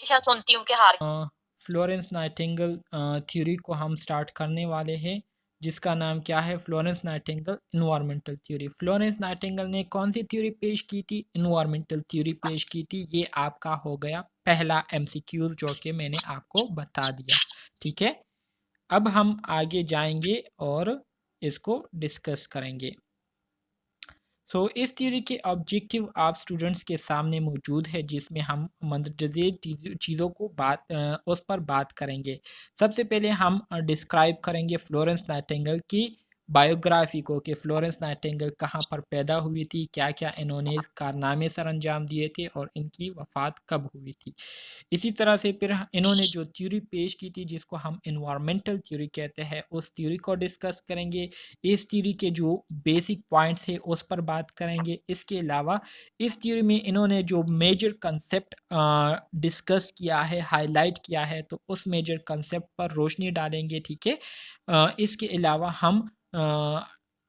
हमेशा सुनती हूँ कि हार फ्लोरेंस नाइटिंगेल थ्योरी को हम स्टार्ट करने वाले हैं, जिसका नाम क्या है? Florence Nightingale environmental theory. Florence Nightingale ने कौन सी थ्योरी पेश की थी? इन्वायरमेंटल थ्योरी पेश की थी। ये आपका हो गया पहला एमसीक्यूज, जो कि मैंने आपको बता दिया। ठीक है, अब हम आगे जाएंगे और इसको डिस्कस करेंगे। इस थ्योरी के ऑब्जेक्टिव आप स्टूडेंट्स के सामने मौजूद है, जिसमें हम मंदरजे चीज़ों को उस पर बात करेंगे। सबसे पहले हम डिस्क्राइब करेंगे फ्लोरेंस नाइटिंगेल की बायोग्राफी को, कि फ्लोरेंस नाइटिंगेल कहाँ पर पैदा हुई थी, क्या क्या इन्होंने कारनामे सर अंजाम दिए थे और इनकी वफ़ात कब हुई थी। इसी तरह से फिर इन्होंने जो थ्योरी पेश की थी, जिसको हम इन्वायरमेंटल थ्योरी कहते हैं, उस थ्योरी को डिस्कस करेंगे। इस थ्योरी के जो बेसिक पॉइंट्स है उस पर बात करेंगे। इसके अलावा इस थ्योरी में इन्होंने जो मेजर कंसेप्ट डिस्कस किया है, हाईलाइट किया है, तो उस मेजर कंसेप्ट पर रोशनी डालेंगे। ठीक है, इसके अलावा हम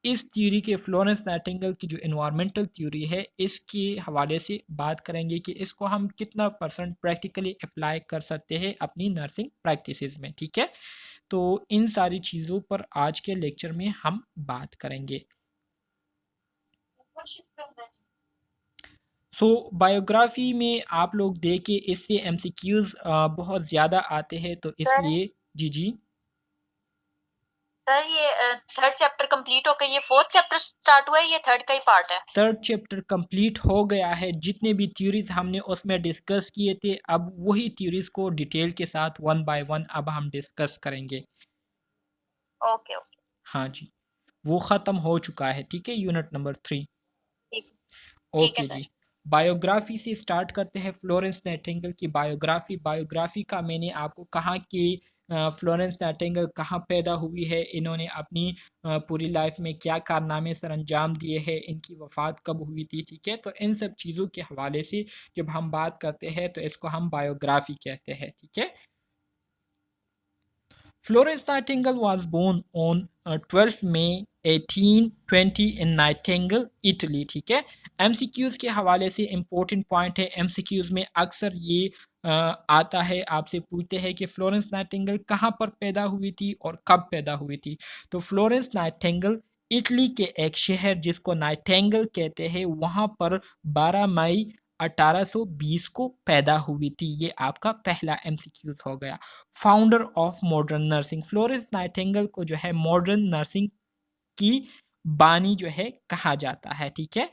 इस थ्योरी के फ्लोरेंस नाइटिंगेल की जो एनवायरमेंटल थ्योरी है, इसके हवाले से बात करेंगे कि इसको हम कितना परसेंट प्रैक्टिकली अप्लाई कर सकते हैं अपनी नर्सिंग प्रैक्टिसेस में। ठीक है, तो इन सारी चीज़ों पर आज के लेक्चर में हम बात करेंगे। बायोग्राफी में आप लोग देखें, इससे एमसीक्यूज बहुत ज़्यादा आते हैं, तो सर इसलिए जी जी सर ये थर्ड चैप्टर कंप्लीट हो गया, ये फोर्थ चैप्टर स्टार्ट हुआ है, ये थर्ड का ही पार्ट है? थर्ड चैप्टर कंप्लीट हो गया है। जितने भी थ्योरीज हमने उसमें डिस्कस किए थे, अब वही थ्योरीज को डिटेल के साथ वन बाय वन अब हम डिस्कस करेंगे। ओके ओके, हाँ जी, वो ख़त्म हो चुका है। ठीक है, यूनिट नंबर 3। ठीक ठीक है ओके जी, सर। बायोग्राफी से स्टार्ट करते हैं। फ्लोरेंस नाइटिंगेल की बायोग्राफी। बायोग्राफी का मैंने आपको कहा कि फ्लोरेंस नाइटिंगेल कहाँ पैदा हुई है, इन्होंने अपनी पूरी लाइफ में क्या कारनामे सर अंजाम दिए हैं, इनकी वफ़ात कब हुई थी। ठीक है, तो इन सब चीज़ों के हवाले से जब हम बात करते हैं तो इसको हम बायोग्राफी कहते हैं। ठीक है, Florence Nightingale was born on 12 May 1820 in Nightingale, Italy। ठीक है, एमसीक्यूज के हवाले से इम्पोर्टेंट पॉइंट है। एमसीक्यूज में अक्सर ये आता है, आपसे पूछते हैं कि फ्लोरेंस नाइटिंगेल कहाँ पर पैदा हुई थी और कब पैदा हुई थी। तो फ्लोरेंस नाइटिंगेल इटली के एक शहर जिसको नाइटिंगेल कहते हैं, वहाँ पर 12 मई 1820 को पैदा हुई थी। ये आपका पहला एमसीक्यूज हो गया। Founder of modern nursing, Florence Nightingale को जो है मॉडर्न नर्सिंग की बानी जो है कहा जाता है। ठीक है,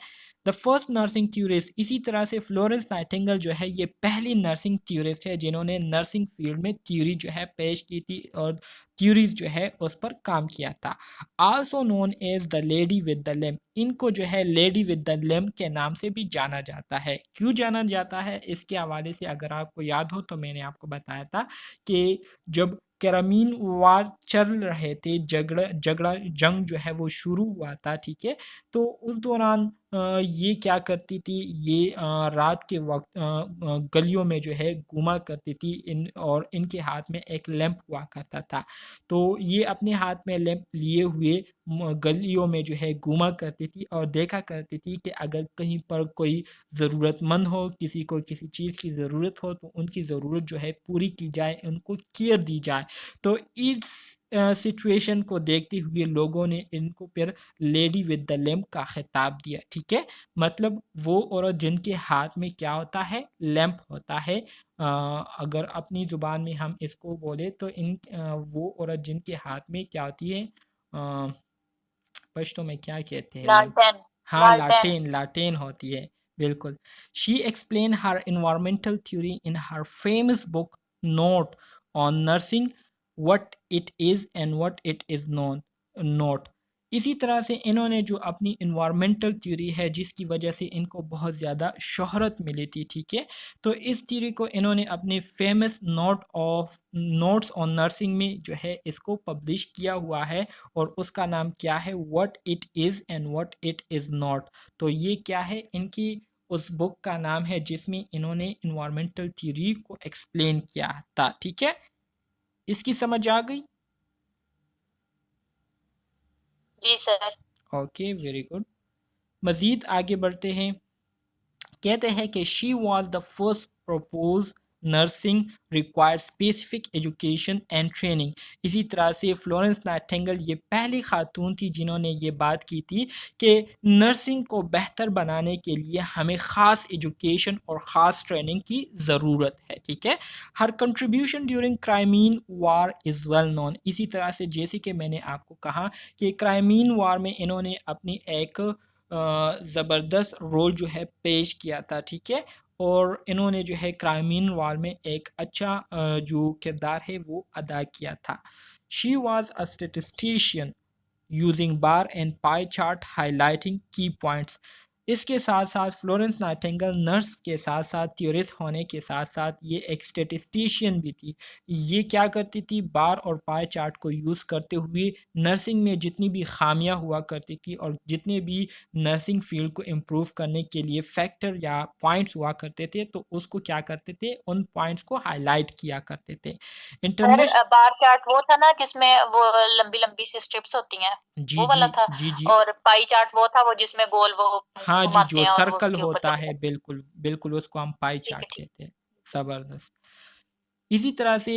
द फर्स्ट नर्सिंग थ्योरिस्ट, इसी तरह से फ्लोरेंस नाइटिंगेल जो है ये पहली नर्सिंग थ्योरिस्ट है जिन्होंने नर्सिंग फील्ड में थ्योरी जो है पेश की थी और थ्योरीज जो है उस पर काम किया था। Also known as the lady with the lamp, इनको जो है लेडी विद द लैम्प के नाम से भी जाना जाता है। क्यों जाना जाता है, इसके हवाले से अगर आपको याद हो तो मैंने आपको बताया था कि जब क्रामीन वार चल रहे थे, झगड़ा झगड़ा जंग जो है वो शुरू हुआ था। ठीक है, तो उस दौरान ये क्या करती थी, ये रात के वक्त गलियों में जो है घूमा करती थी, इन और इनके हाथ में एक लैंप हुआ करता था। तो ये अपने हाथ में लैंप लिए हुए गलियों में जो है घूमा करती थी और देखा करती थी कि अगर कहीं पर कोई ज़रूरतमंद हो, किसी को किसी चीज़ की ज़रूरत हो, तो उनकी ज़रूरत जो है पूरी की जाए, उनको केयर दी जाए। तो इस सिचुएशन को देखते हुए लोगों ने इनको फिर लेडी विद द लैम्प का खिताब दिया। ठीक है, मतलब वो औरत जिनके हाथ में क्या होता है, लैंप होता है। अगर अपनी ज़ुबान में हम इसको बोले तो वो औरत जिनके हाथ में क्या होती है, पश्तो में क्या कहते हैं, लैंप। लालटेन, हाँ, लालटेन। लाटेन, लाटेन होती है, बिल्कुल। She explain her environmental theory in her famous book note on nursing, what it is and what it is non not. इसी तरह से इन्होंने जो अपनी इन्वायरमेंटल थ्योरी है, जिसकी वजह से इनको बहुत ज़्यादा शोहरत मिली थी। ठीक है, तो इस थ्योरी को इन्होंने अपने फेमस नोट्स ऑन नर्सिंग में जो है इसको पब्लिश किया हुआ है, और उसका नाम क्या है, what it is and what it is not. तो ये क्या है, इनकी उस बुक का नाम है जिसमें इन्होंने इन्वायरमेंटल थ्योरी को एक्सप्लेन किया था। ठीक है, इसकी समझ आ गई? जी सर। Okay, very good. मज़ीद आगे बढ़ते हैं। कहते हैं कि she was the first propose nursing require specific education and training. इसी तरह से फ्लोरेंस नाइटिंगेल ये पहली खातून थी जिन्होंने ये बात की थी कि नर्सिंग को बेहतर बनाने के लिए हमें ख़ास एजुकेशन और ख़ास ट्रेनिंग की ज़रूरत है, ठीक है। हर contribution during Crimean war is well known. इसी तरह से जैसे कि मैंने आपको कहा कि क्राइमीन वार में इन्होंने अपनी एक ज़बरदस्त रोल जो है पेश किया था, ठीक है। और इन्होंने जो है क्राइमीन वार में एक अच्छा जो किरदार है वो अदा किया था। She was a statistician using bar and pie chart highlighting की पॉइंट्स। इसके साथ साथ फ्लोरेंस नाइटिंगेल नर्स के साथ साथ थ्योरिस्ट होने के साथ साथ ये एक स्टेटिस्टिशियन भी थी। ये क्या करती थी, बार और पाई चार्ट को यूज़ करते हुए नर्सिंग में जितनी भी खामियां हुआ करती थी और जितने भी नर्सिंग फील्ड को इम्प्रूव करने के लिए फैक्टर या पॉइंट्स हुआ करते थे तो उसको क्या करते थे, उन पॉइंट्स को हाईलाइट किया करते थे। सर इंटरनेशनल बार चार्ट वो था ना जिसमें वो लंबी लंबी सी स्ट्रिप्स होती हैं, जी वो जी वाला था। जी जी और पाई चार्ट वो था वो जिसमें गोल वो हाँ जी, घुमाते जो हैं और वो सर्कल उसके ऊपर होता चलते है, हैं। बिल्कुल बिल्कुल उसको हम पाई ठीक चार्ट है, ठीक। कहते हैं। ज़बरदस्त। इसी तरह से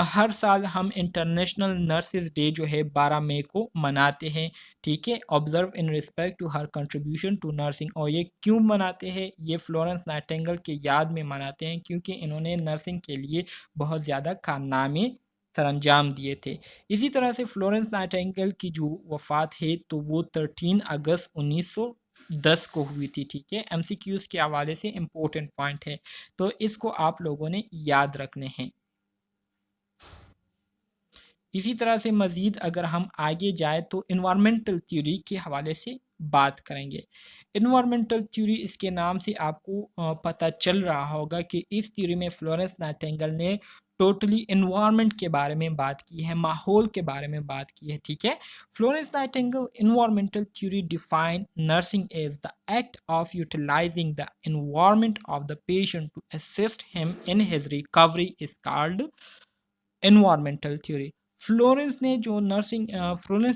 हर साल हम इंटरनेशनल नर्सेज डे जो है 12 मई को मनाते हैं, ठीक है। Observe in respect to her contribution to nursing. और ये क्यों मनाते हैं, ये फ्लोरेंस नाइटिंगेल के याद में मनाते हैं क्योंकि इन्होंने नर्सिंग के लिए बहुत ज़्यादा कारनामे सरअंजाम दिए थे। इसी तरह से फ्लोरेंस नाइटिंगेल की जो वफ़ात है तो वो 13 अगस्त 1910 को हुई थी, ठीक है। एमसीक्यूज़ के हवाले से इम्पोर्टेंट पॉइंट है तो इसको आप लोगों ने याद रखने हैं। इसी तरह से मज़ीद अगर हम आगे जाए तो इन्वायरमेंटल थ्योरी के हवाले से बात करेंगे। इन्वायरमेंटल थ्योरी, इसके नाम से आपको पता चल रहा होगा कि इस थ्योरी में फ्लोरेंस नाइटिंगेल ने टोटली इन्वायरमेंट के बारे में बात की है, माहौल के बारे में बात की है, ठीक है। Florence Nightingale environmental theory define nursing as the act of utilizing the environment of the patient to assist him in his recovery is called environmental theory. Florence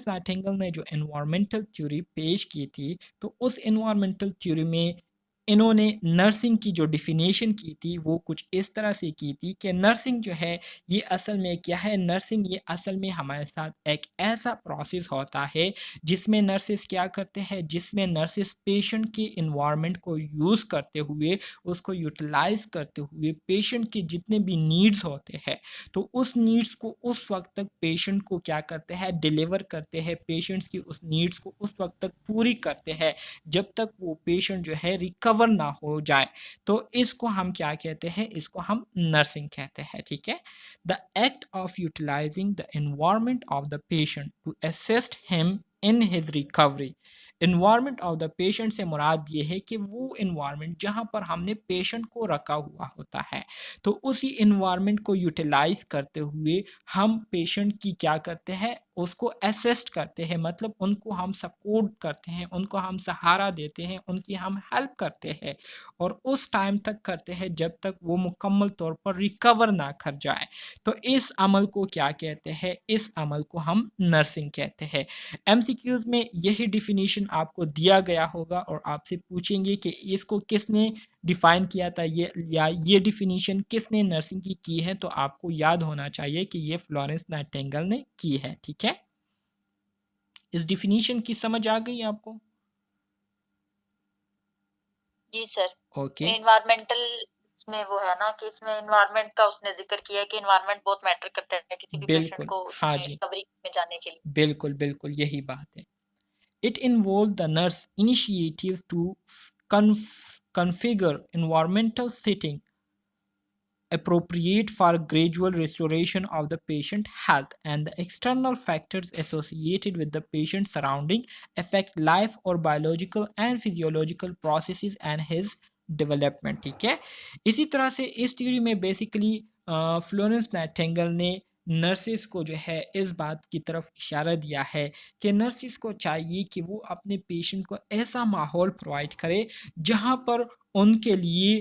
Nightingale ने जो एनवायरमेंटल थ्योरी पेश की थी तो उस एनवायरमेंटल थ्योरी में इन्होंने nursing की जो डिफिनेशन की थी वो कुछ इस तरह से की थी कि नर्सिंग जो है ये असल में क्या है, नर्सिंग ये असल में हमारे साथ एक ऐसा प्रोसेस होता है जिसमें नर्सेस क्या करते हैं, जिसमें नर्सेस पेशेंट के इन्वायरमेंट को यूज़ करते हुए, उसको यूटिलाइज करते हुए पेशेंट के जितने भी नीड्स होते हैं तो उस नीड्स को उस वक्त तक पेशेंट को क्या करते हैं, डिलीवर करते हैं, पेशेंट्स की उस नीड्स को उस वक्त तक पूरी करते हैं जब तक वो पेशेंट जो है रिकवर ना हो जाए। तो इसको हम क्या कहते हैं, इसको हम नर्सिंग कहते हैं, ठीक है। The act of utilizing the environment of the patient to assist him in his recovery. Environment of the patient से मुराद ये है कि वो इन्वायरमेंट जहाँ पर हमने पेशेंट को रखा हुआ होता है तो उसी इन्वायरमेंट को यूटिलाइज करते हुए हम पेशेंट की क्या करते हैं, उसको असिस्ट करते हैं, मतलब उनको हम सपोर्ट करते हैं, उनको हम सहारा देते हैं, उनकी हम हेल्प करते हैं और उस टाइम तक करते हैं जब तक वो मुकम्मल तौर पर रिकवर ना कर जाए। तो इस अमल को क्या कहते हैं, इस अमल को हम नर्सिंग कहते हैं। एमसीक्यूज में यही डिफिनीशन आपको दिया गया होगा और आपसे पूछेंगे कि इसको किसने डिफाइन किया था, ये या ये डिफिनीशन किसने नर्सिंग की है, तो आपको याद होना चाहिए कि ये फ्लोरेंस नाइटिंगेल ने की है, ठीक है। इस डिफिनीशन की समझ आ गई आपको? जी सर। ओके, एनवायरमेंटल इसमें वो है ना कि इसमें एनवायरनमेंट का उसने जिक्र किया है कि एनवायरनमेंट बहुत मैटर करता है किसी भी पेशेंट बिल्कुल, को हाँ उसमें जी, रिकवरी में जाने के लिए। बिल्कुल बिल्कुल यही बात है। It involve the nurse initiative to configure environmental setting appropriate for gradual restoration of the patient health, and the external factors associated with the patient surrounding affect life or biological and physiological processes and his development, ठीक है। इसी तरह से इस theory में basically Florence Nightingale ने nurses को जो है इस बात की तरफ इशारा दिया है कि नर्सिस को चाहिए कि वो अपने पेशेंट को ऐसा माहौल प्रोवाइड करे जहाँ पर उनके लिए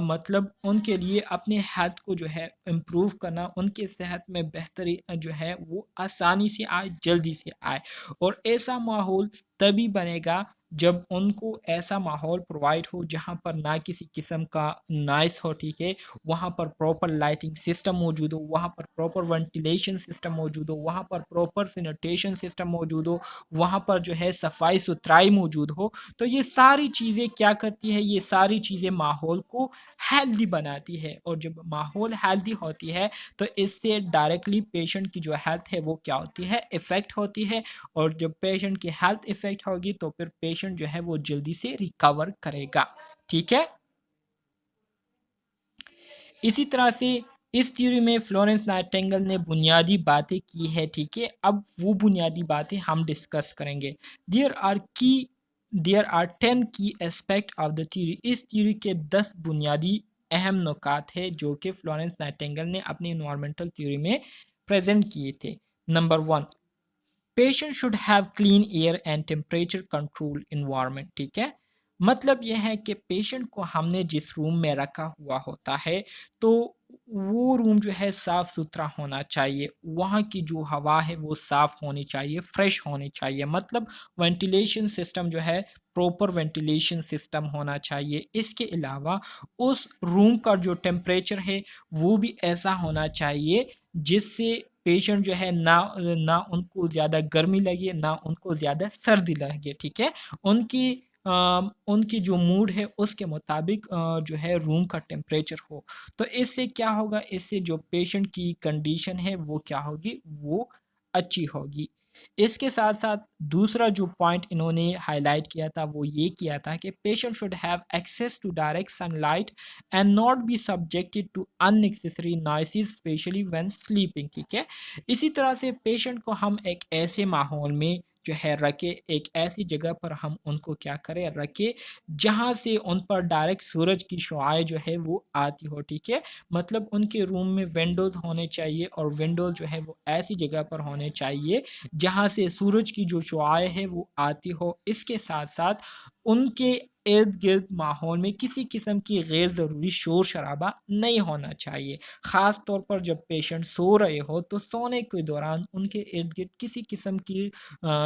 मतलब उनके लिए अपने हेल्थ को जो है इम्प्रूव करना, उनके सेहत में बेहतरी जो है वो आसानी से आए, जल्दी से आए। और ऐसा माहौल तभी बनेगा जब उनको ऐसा माहौल प्रोवाइड हो जहाँ पर ना किसी किस्म का नॉइस हो, ठीक है, वहाँ पर प्रॉपर लाइटिंग सिस्टम मौजूद हो, वहाँ पर प्रॉपर वेंटिलेशन सिस्टम मौजूद हो, वहाँ पर प्रॉपर सैनिटेशन सिस्टम मौजूद हो, वहाँ पर जो है सफाई सुथराई मौजूद हो, तो ये सारी चीज़ें क्या करती है, ये सारी चीज़ें माहौल को हेल्दी बनाती है। और जब माहौल हेल्दी होती है तो इससे डायरेक्टली पेशेंट की जो हेल्थ है वो क्या होती है, इफ़ेक्ट होती है। और जब पेशेंट की हेल्थ इफ़ेक्ट होगी तो फिर पेशेंट जो है वो जल्दी से रिकवर करेगा, ठीक है। इसी तरह से इस थ्योरी में फ्लोरेंस नाइटिंगेल ने बुनियादी बातें की है, ठीक है। अब वो बुनियादी बातें हम डिस्कस करेंगे। देयर आर की देयर आर 10 की एस्पेक्ट ऑफ द थ्योरी। इस थ्योरी के 10 बुनियादी अहम नुकात है जो कि फ्लोरेंस नाइटिंगेल ने अपनी इन्वायरमेंटल थ्योरी में प्रेजेंट किए थे। Number 1, patient should have clean air and temperature control environment, ठीक है। मतलब यह है कि पेशेंट को हमने जिस रूम में रखा हुआ होता है तो वो रूम जो है साफ सुथरा होना चाहिए, वहाँ की जो हवा है वो साफ होनी चाहिए, फ्रेश होनी चाहिए। मतलब वेंटिलेशन सिस्टम जो है प्रॉपर वेंटिलेशन सिस्टम होना चाहिए। इसके अलावा उस रूम का जो टेम्परेचर है वो भी ऐसा होना चाहिए जिससे पेशेंट जो है ना ना उनको ज़्यादा गर्मी लगे ना उनको ज़्यादा सर्दी लगे, ठीक है। उनकी उनकी जो मूड है उसके मुताबिक जो है रूम का टेम्परेचर हो। तो इससे क्या होगा, इससे जो पेशेंट की कंडीशन है वो क्या होगी, वो अच्छी होगी। इसके साथ साथ दूसरा जो पॉइंट इन्होंने हाईलाइट किया था वो ये किया था कि patient should have access to direct sunlight and not be subjected to unnecessary noises specially when sleeping, ठीक है। इसी तरह से पेशेंट को हम एक ऐसे माहौल में जो है रखे, एक ऐसी जगह पर हम उनको क्या करें, रखे जहाँ से उन पर डायरेक्ट सूरज की शुआएं जो है वो आती हो, ठीक है। मतलब उनके रूम में विंडोज़ होने चाहिए और विंडोज़ जो है वो ऐसी जगह पर होने चाहिए जहाँ से सूरज की जो शुआएं है वो आती हो। इसके साथ साथ उनके इर्द गिर्द माहौल में किसी किस्म की गैर ज़रूरी शोर शराबा नहीं होना चाहिए। ख़ास तौर पर जब पेशेंट सो रहे हो तो सोने के दौरान उनके इर्द गिर्द किसी किस्म की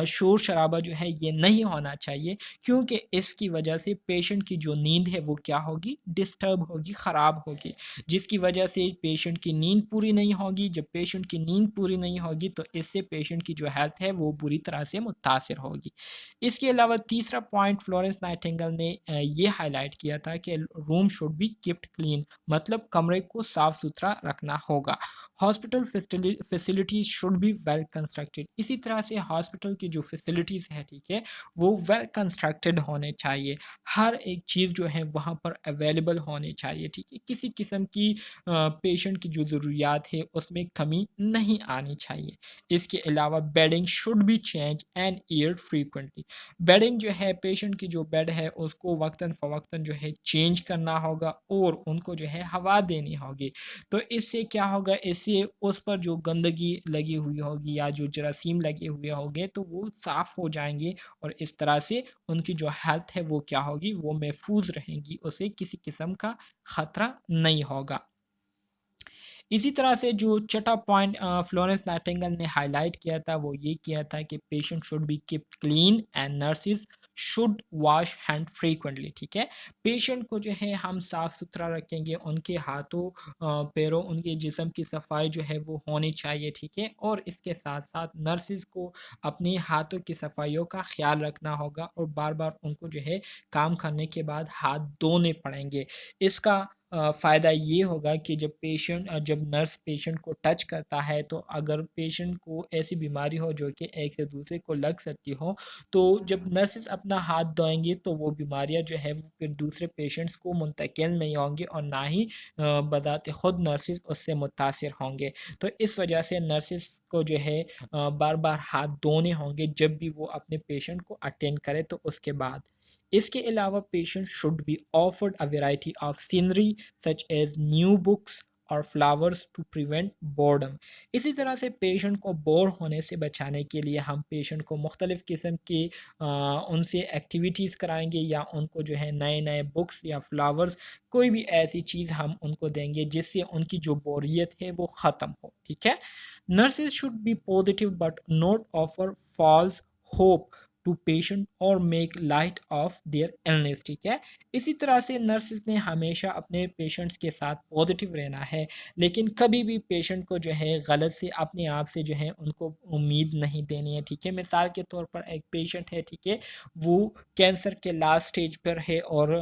शोर शराबा जो है ये नहीं होना चाहिए, क्योंकि इसकी वजह से पेशेंट की जो नींद है वो क्या होगी, डिस्टर्ब होगी, ख़राब होगी, जिसकी वजह से पेशेंट की नींद पूरी नहीं होगी। जब पेशेंट की नींद पूरी नहीं होगी तो इससे पेशेंट की जो हेल्थ है वो बुरी तरह से मुतासिर होगी। इसके अलावा तीसरा पॉइंट फ्लोरेंस नाइटिंगेल ने ये हाईलाइट किया था कि room should be keeped clean, मतलब कमरे को साफ सुथरा रखना होगा। Hospital facilities should be well constructed. इसी तरह से हॉस्पिटल की जो फैसिलिटीज़ है, ठीक है, वो वेल कंस्ट्रक्टेड होने चाहिए। हर एक चीज़ जो है वहाँ पर अवेलेबल होनी चाहिए, ठीक है। किसी किस्म की पेशेंट की जो ज़रूरियात है उसमें कमी नहीं आनी चाहिए। इसके अलावा bedding should be change and aired frequently. Bedding जो है, पेशेंट की जो बेड है उसको वक्तन फ़वक्तन जो है चेंज करना होगा और उनको जो है हवा देनी होगी। तो इससे क्या होगा, इससे उस पर जो गंदगी लगी हुई होगी या जो जरासीम लगे हुए होंगे तो वो साफ़ हो जाएंगे और इस तरह से उनकी जो हेल्थ है वो क्या होगी, वो महफूज रहेगी, उसे किसी किस्म का ख़तरा नहीं होगा। इसी तरह से जो छठा पॉइंट फ्लोरेंस नाइटिंगेल ने हाईलाइट किया था वो ये किया था कि patient should B keeped clean and nurses should wash hand frequently, ठीक है। पेशेंट को जो है हम साफ़ सुथरा रखेंगे, उनके हाथों पैरों उनके जिस्म की सफाई जो है वो होनी चाहिए, ठीक है। और इसके साथ साथ नर्सेज को अपने हाथों की सफाइयों का ख्याल रखना होगा और बार बार उनको जो है काम करने के बाद हाथ धोने पड़ेंगे। इसका फ़ायदा ये होगा कि जब नर्स पेशेंट को टच करता है तो अगर पेशेंट को ऐसी बीमारी हो जो कि एक से दूसरे को लग सकती हो, तो जब नर्सेस अपना हाथ धोएंगी तो वो बीमारियां जो है वो फिर दूसरे पेशेंट्स को मुंतकिल नहीं होंगी और ना ही बज़ाते ख़ुद नर्सेस उससे मुतासिर होंगे। तो इस वजह से नर्सेस को जो है बार बार हाथ धोने होंगे जब भी वो अपने पेशेंट को अटेंड करे तो उसके बाद। इसके अलावा patient should be offered a variety of scenery such as new books और फ्लावर्स टू प्रिवेंट बोर्डम। इसी तरह से पेशेंट को बोर होने से बचाने के लिए हम पेशेंट को मुख्तलिफ़ किस्म के उनसे एक्टिविटीज़ कराएंगे या उनको जो है नए नए बुक्स या फ्लावर्स, कोई भी ऐसी चीज़ हम उनको देंगे जिससे उनकी जो बोरियत है वो ख़त्म हो, ठीक है। Nurses should be positive but not offer false hope to patient और make light of their illness, ठीक है। इसी तरह से नर्सेज ने हमेशा अपने पेशेंट्स के साथ पॉजिटिव रहना है, लेकिन कभी भी पेशेंट को जो है गलत से अपने आप से जो है उनको उम्मीद नहीं देनी है, ठीक है। मिसाल के तौर पर एक पेशेंट है, ठीक है, वो कैंसर के लास्ट स्टेज पर है और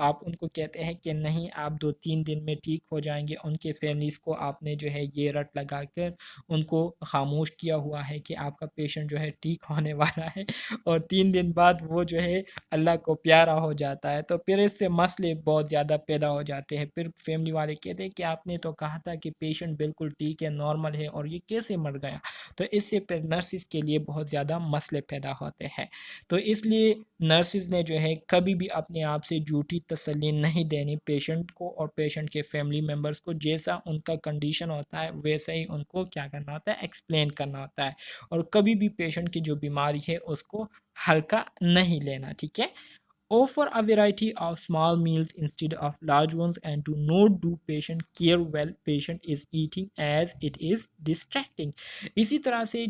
आप उनको कहते हैं कि नहीं आप 2-3 दिन में ठीक हो जाएंगे। उनके फैमिलीज़ को आपने जो है ये रट लगा कर उनको खामोश किया हुआ है कि आपका पेशेंट जो है ठीक होने वाला है, और 3 दिन बाद वो जो है अल्लाह को प्यारा हो जाता है। तो फिर इससे मसले बहुत ज़्यादा पैदा हो जाते हैं। फिर फैमिली वाले कहते हैं कि आपने तो कहा था कि पेशेंट बिल्कुल ठीक है, नॉर्मल है, और ये कैसे मर गया। तो इससे फिर नर्सिस के लिए बहुत ज़्यादा मसले पैदा होते हैं। तो इसलिए नर्सिस ने जो है कभी भी अपने आप से झूठी तसल्ली नहीं देनी पेशेंट को और पेशेंट के फैमिली मेम्बर्स को। जैसा उनका कंडीशन होता है वैसा ही उनको क्या करना होता है, एक्सप्लेन करना होता है, और कभी भी पेशेंट की जो बीमारी है उसको हल्का नहीं लेना, ठीक है। Offer a variety of small meals instead of large ones, and do not do patient care while patient is eating as it is distracting। इसी तरह से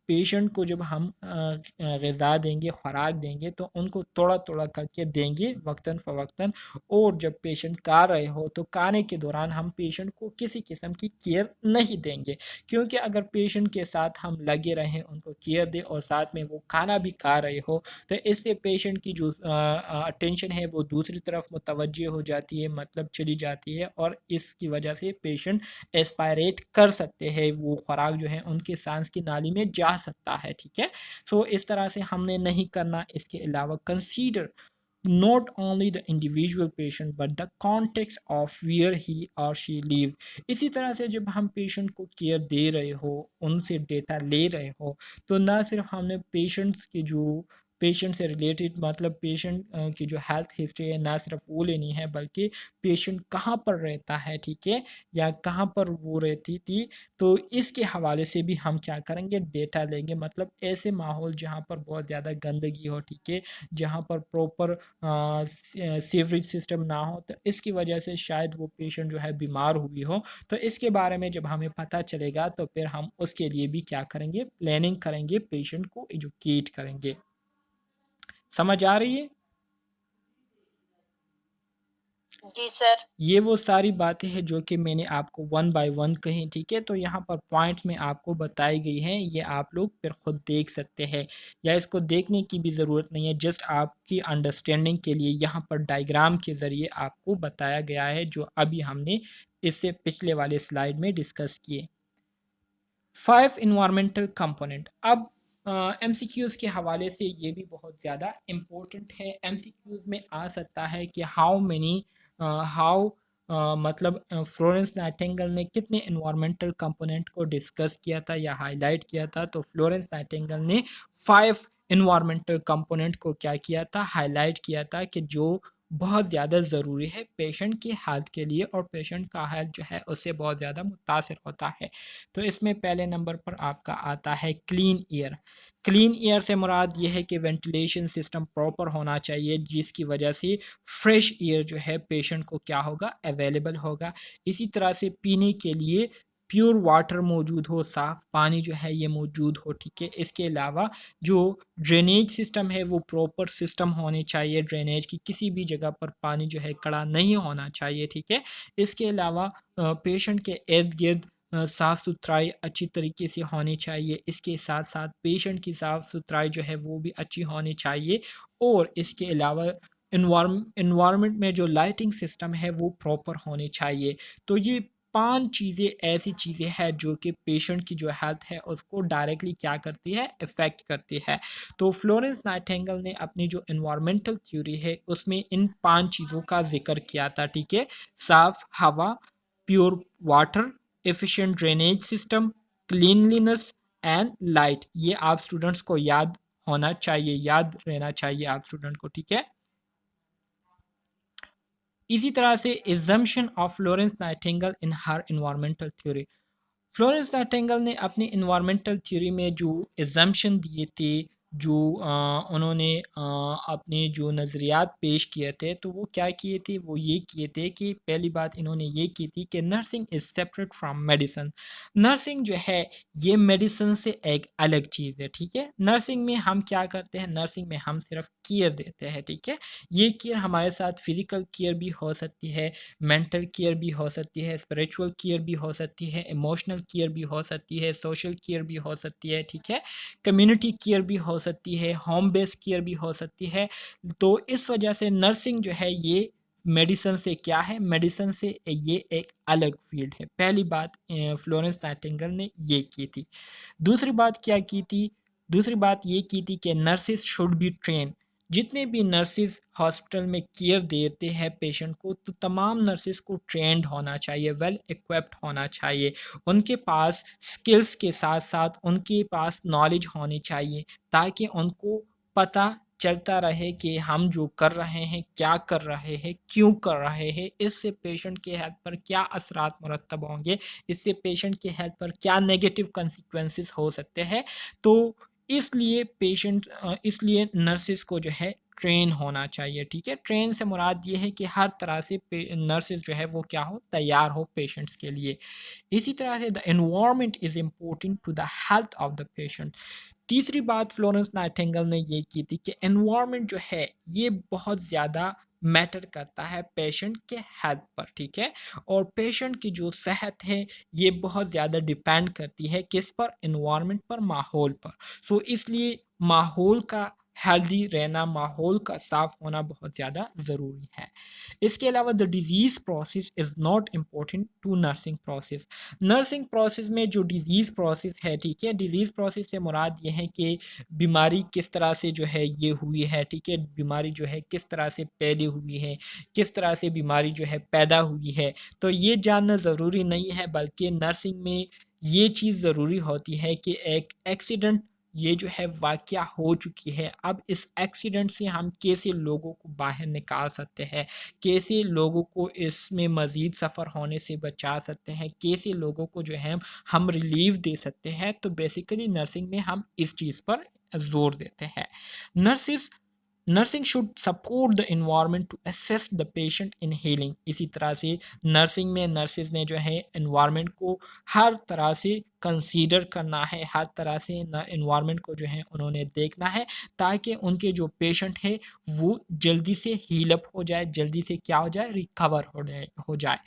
पेशेंट को जब हम ग़िज़ा देंगे, ख़ुराक देंगे, तो उनको थोड़ा थोड़ा करके देंगे वक्तन फ़वक्तन। और जब पेशेंट खा रहे हो तो खाने के दौरान हम पेशेंट को किसी किस्म की केयर नहीं देंगे, क्योंकि अगर पेशेंट के साथ हम लगे रहें, उनको केयर दें और साथ में वो खाना भी खा रहे हो, तो इससे पेशेंट की जो अटेंशन है वो दूसरी तरफ मुतवज्जे हो जाती है, मतलब चली जाती है, और इसकी वजह से पेशेंट एस्पायरेट कर सकते हैं, वो खुराक जो है उनके सांस की नाली में जा सकता है, ठीक है। सो इस तरह से हमने नहीं करना। इसके अलावा consider not only the individual patient but the context of where he or she lives। इसी तरह से जब हम पेशेंट को केयर दे रहे हो, उनसे डेटा ले रहे हो, तो ना सिर्फ हमने पेशेंट्स की जो पेशेंट से रिलेटेड मतलब पेशेंट की जो हेल्थ हिस्ट्री है ना सिर्फ वो लेनी है, बल्कि पेशेंट कहाँ पर रहता है, ठीक है, या कहाँ पर वो रहती थी, तो इसके हवाले से भी हम क्या करेंगे, डेटा लेंगे। मतलब ऐसे माहौल जहाँ पर बहुत ज़्यादा गंदगी हो, ठीक है, जहाँ पर प्रॉपर सीवरेज सिस्टम ना हो, तो इसकी वजह से शायद वो पेशेंट जो है बीमार हुई हो। तो इसके बारे में जब हमें पता चलेगा तो फिर हम उसके लिए भी क्या करेंगे, प्लानिंग करेंगे, पेशेंट को एजुकेट करेंगे। समझ आ रही है? जी सर। ये वो सारी बातें हैं जो कि मैंने आपको 1 बाय 1 कही, ठीक है। तो यहाँ पर पॉइंट्स में आपको बताई गई हैं, ये आप लोग फिर खुद देख सकते हैं, या इसको देखने की भी ज़रूरत नहीं है, जस्ट आपकी अंडरस्टैंडिंग के लिए यहाँ पर डायग्राम के ज़रिए आपको बताया गया है, जो अभी हमने इससे पिछले वाले स्लाइड में डिस्कस किए। 5 इन्वायरमेंटल कंपोनेंट। अब MCQs के हवाले से ये भी बहुत ज़्यादा इम्पोर्टेंट है। MCQs में आ सकता है कि हाउ मतलब फ्लोरेंस नाइटिंगेल ने कितने इन्वायरमेंटल कंपोनेंट को डिस्कस किया था या हाईलाइट किया था। तो फ्लोरेंस नाइटिंगेल ने 5 इन्वायरमेंटल कंपोनेंट को क्या किया था, हाईलाइट किया था, कि जो बहुत ज़्यादा ज़रूरी है पेशेंट की हेल्थ के लिए, और पेशेंट का हेल्थ जो है उससे बहुत ज़्यादा मुतासिर होता है। तो इसमें पहले नंबर पर आपका आता है क्लीन एयर। क्लीन एयर से मुराद ये है कि वेंटिलेशन सिस्टम प्रॉपर होना चाहिए, जिसकी वजह से फ्रेश एयर जो है पेशेंट को क्या होगा, अवेलेबल होगा। इसी तरह से पीने के लिए प्योर वाटर मौजूद हो, साफ़ पानी जो है ये मौजूद हो, ठीक है। इसके अलावा जो ड्रेनेज सिस्टम है वो प्रॉपर सिस्टम होने चाहिए, ड्रेनेज की किसी भी जगह पर पानी जो है कड़ा नहीं होना चाहिए, ठीक है। इसके अलावा पेशेंट के इर्द गिर्द साफ़ सुथराई अच्छी तरीके से होनी चाहिए। इसके साथ साथ पेशेंट की साफ़ सुथराई जो है वो भी अच्छी होनी चाहिए, और इसके अलावा इन्वायरमेंट में जो लाइटिंग सिस्टम है वो प्रॉपर होनी चाहिए। तो ये 5 चीज़ें ऐसी चीज़ें हैं जो कि पेशेंट की जो हेल्थ है उसको डायरेक्टली क्या करती है, इफ़ेक्ट करती है। तो फ्लोरेंस नाइटिंगेल ने अपनी जो एनवायरमेंटल थ्योरी है उसमें इन 5 चीज़ों का ज़िक्र किया था, ठीक है। साफ़ हवा, pure water, efficient drainage system, cleanliness and light. ये आप स्टूडेंट्स को याद होना चाहिए, याद रहना चाहिए आप स्टूडेंट को, ठीक है। इसी तरह से assumption of Florence Nightingale in her environmental theory. Florence Nightingale ने अपनी इन्वायरमेंटल थ्योरी में जो एजम्पशन दिए थे, जो उन्होंने अपने जो नज़रियात पेश किए थे, तो वो क्या किए थे, वो ये किए थे कि पहली बात इन्होंने ये की थी कि nursing is separate from medicine. Nursing जो है ये मेडिसिन से एक अलग चीज़ है, ठीक है। नर्सिंग में हम क्या करते हैं, नर्सिंग में हम सिर्फ केयर देते हैं, ठीक है। ये केयर हमारे साथ फिजिकल केयर भी हो सकती है, मेंटल केयर भी हो सकती है, स्पिरिचुअल केयर भी हो सकती है, इमोशनल केयर भी हो सकती है, सोशल केयर भी हो सकती है, ठीक है। कम्युनिटी केयर भी हो सकती है, होम बेस्ड केयर भी हो सकती है। तो इस वजह से नर्सिंग जो है ये मेडिसिन से क्या है, मेडिसिन से ये एक अलग फील्ड है। पहली बात फ्लोरेंस नाइटिंगेल ने ये की थी। दूसरी बात क्या की थी, दूसरी बात ये की थी कि नर्सिस शुड बी ट्रेन। जितने भी नर्सिस हॉस्पिटल में केयर देते हैं पेशेंट को, तो तमाम नर्सिस को ट्रेंड होना चाहिए, वेल इक्विप्ड होना चाहिए। उनके पास स्किल्स के साथ साथ उनके पास नॉलेज होनी चाहिए, ताकि उनको पता चलता रहे कि हम जो कर रहे हैं, क्या कर रहे हैं, क्यों कर रहे हैं, इससे पेशेंट के हेल्थ पर क्या असरात मुरतब होंगे, इससे पेशेंट के हेल्थ पर क्या नेगेटिव कंसिक्वेंसेस हो सकते हैं। तो इसलिए इसलिए नर्सिस को जो है ट्रेन होना चाहिए, ठीक है। ट्रेन से मुराद ये है कि हर तरह से नर्सिस जो है वो क्या हो, तैयार हो पेशेंट्स के लिए। इसी तरह से the environment is important to the health of the patient. तीसरी बात फ्लोरेंस नाइटिंगेल ने ये की थी कि एनवायरनमेंट जो है ये बहुत ज़्यादा मैटर करता है पेशेंट के हेल्थ पर, ठीक है। और पेशेंट की जो सेहत है ये बहुत ज़्यादा डिपेंड करती है किस पर, एनवायरनमेंट पर, माहौल पर। सो इसलिए माहौल का हेल्दी रहना, माहौल का साफ होना बहुत ज़्यादा ज़रूरी है। इसके अलावा the disease process is not important to nursing process. Nursing process में जो डिजीज़ प्रोसेस है, ठीक है, डिजीज़ प्रोसेस से मुराद ये है कि बीमारी किस तरह से जो है ये हुई है, ठीक है, बीमारी जो है किस तरह से पैदा हुई है, किस तरह से बीमारी जो है पैदा हुई है, तो ये जानना ज़रूरी नहीं है, बल्कि नर्सिंग में ये चीज़ ज़रूरी होती है कि एक एक्सीडेंट ये जो है वाक़या हो चुकी है, अब इस एक्सीडेंट से हम कैसे लोगों को बाहर निकाल सकते हैं, कैसे लोगों को इसमें मज़ीद सफ़र होने से बचा सकते हैं, कैसे लोगों को जो है हम रिलीफ दे सकते हैं। तो बेसिकली नर्सिंग में हम इस चीज़ पर ज़ोर देते हैं। Nurses nursing should support the environment to assist the patient in healing. इसी तरह से नर्सिंग में नर्सिस ने जो है इन्वायरमेंट को हर तरह से कंसीडर करना है, हर तरह से इन्वायरमेंट को जो है उन्होंने देखना है, ताकि उनके जो पेशेंट है वो जल्दी से हील अप हो जाए, जल्दी से क्या हो जाए, रिकवर हो जाए।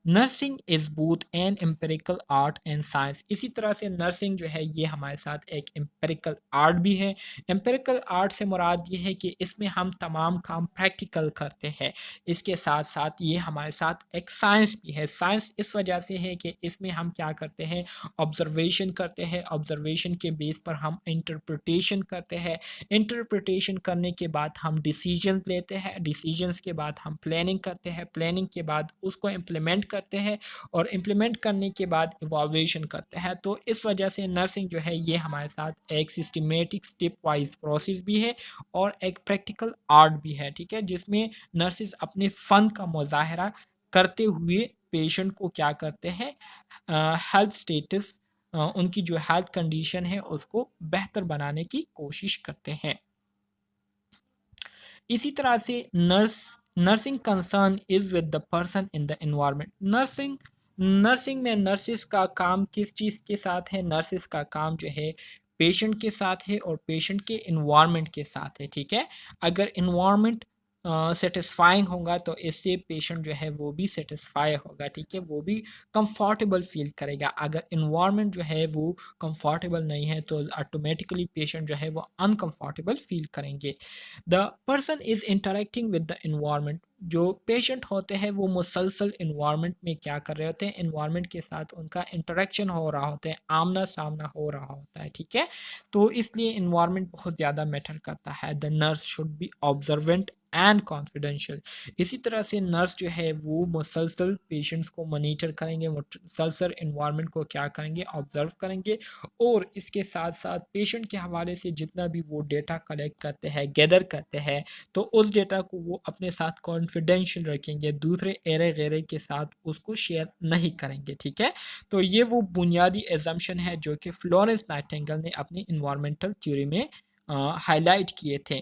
Nursing is both an empirical art and science. इसी तरह से नर्सिंग जो है ये हमारे साथ एक एम्पेरिकल आर्ट भी है। एम्पेरिकल आर्ट से मुराद ये है कि इसमें हम तमाम काम प्रैक्टिकल करते हैं। इसके साथ साथ ये हमारे साथ एक साइंस भी है। साइंस इस वजह से है कि इसमें हम क्या करते हैं, ऑब्जर्वेशन करते हैं, ऑब्जर्वेशन के बेस पर हम इंटरप्रिटेशन करते हैं, इंटरप्रिटेशन करने के बाद हम डिसीजन लेते हैं, डिसीजंस के बाद हम प्लानिंग करते हैं, प्लानिंग के बाद उसको इम्प्लीमेंट करते हैं, और इम्प्लीमेंट करने के बाद इवॉल्यूशन करते हैं। तो इस वजह से नर्सिंग जो है ये हमारे साथ एक सिस्टमेटिक स्टेप वाइज प्रोसेस भी है और एक प्रैक्टिकल आर्ट भी है, ठीक है, जिसमें नर्सिस अपने फ़न का मुजाहरा करते हुए पेशेंट को क्या करते हैं, हेल्थ स्टेटस, उनकी जो हेल्थ कंडीशन है उसको बेहतर बनाने की कोशिश करते हैं। इसी तरह से nursing concern is with the person in the environment. Nursing में नर्सिस का काम किस चीज़ के साथ है, नर्सिस का काम जो है पेशेंट के साथ है और पेशेंट के इन्वायरमेंट के साथ है, ठीक है। अगर इन्वायरमेंट सेटिस्फाइंग होगा तो इससे पेशेंट जो है वो भी सेटिस्फाई होगा, ठीक है, वो भी कंफर्टेबल फील करेगा। अगर इन्वायरमेंट जो है वो कंफर्टेबल नहीं है तो ऑटोमेटिकली पेशेंट जो है वो अनकंफर्टेबल फील करेंगे। The person is interacting with the environment. जो पेशेंट होते हैं वो मुसलसल इन्वायरमेंट में क्या कर रहे होते हैं, इन्वायरमेंट के साथ उनका इंटरेक्शन हो रहा होता है, आमना सामना हो रहा होता है, ठीक है। तो इसलिए इन्वायरमेंट बहुत ज़्यादा मैटर करता है। The nurse should be observant and confidential. इसी तरह से नर्स जो है वो मुसलसल पेशेंट्स को मॉनिटर करेंगे, मुसलसल इन्वायरमेंट को क्या करेंगे, ऑब्जर्व करेंगे, और इसके साथ साथ पेशेंट के हवाले से जितना भी वो डेटा कलेक्ट करते हैं, गैदर करते हैं, तो उस डेटा को वो अपने साथ कॉन्फिडेंशियल रखेंगे, दूसरे एरे गैरे के साथ उसको शेयर नहीं करेंगे, ठीक है। तो ये वो बुनियादी एजम्पशन है जो कि फ्लोरेंस नाइटिंगेल ने अपनी इन्वायरमेंटल थ्योरी में हाईलाइट किए थे।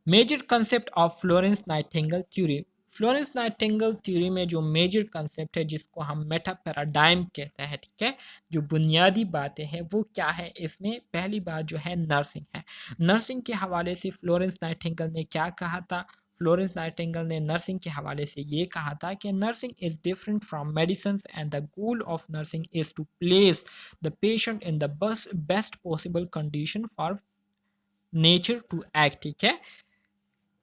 Major concept of Florence Nightingale theory. Florence Nightingale theory में जो मेजर कंसेप्ट है जिसको हम मेटा पैराडाइम कहते हैं, ठीक है, जो बुनियादी बातें हैं वो क्या है, इसमें पहली बात जो है नर्सिंग है। नर्सिंग के हवाले से फ्लोरेंस नाइटिंगेल ने क्या कहा था? फ्लोरेंस नाइटिंगेल ने नर्सिंग के हवाले से ये कहा था कि nursing is different from medicine and the goal of nursing is to place the patient in the best possible condition for nature to act, ठीक है।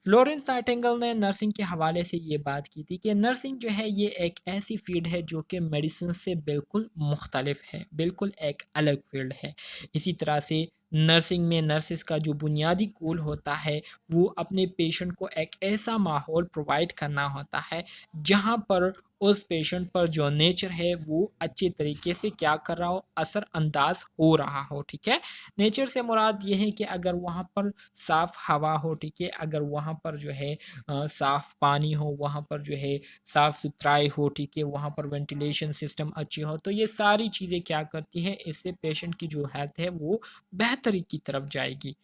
फ्लोरेंस नाइटिंगेल ने नर्सिंग के हवाले से ये बात की थी कि नर्सिंग जो है ये एक ऐसी फील्ड है जो कि मेडिसिन से बिल्कुल मुख्तलिफ है, बिल्कुल एक अलग फील्ड है। इसी तरह से नर्सिंग में नर्सिस का जो बुनियादी गोल होता है वो अपने पेशेंट को एक ऐसा माहौल प्रोवाइड करना होता है जहाँ पर उस पेशेंट पर जो नेचर है वो अच्छे तरीके से क्या कर रहा हो, असर अंदाज हो रहा हो, ठीक है। नेचर से मुराद ये है कि अगर वहाँ पर साफ़ हवा हो, ठीक है, अगर वहाँ पर जो है साफ़ पानी हो, वहाँ पर जो है साफ़ सुथराई हो, ठीक है, वहाँ पर वेंटिलेशन सिस्टम अच्छी हो, तो ये सारी चीज़ें क्या करती है, इससे पेशेंट की जो हेल्थ है वो बेहतरी की तरफ जाएगी।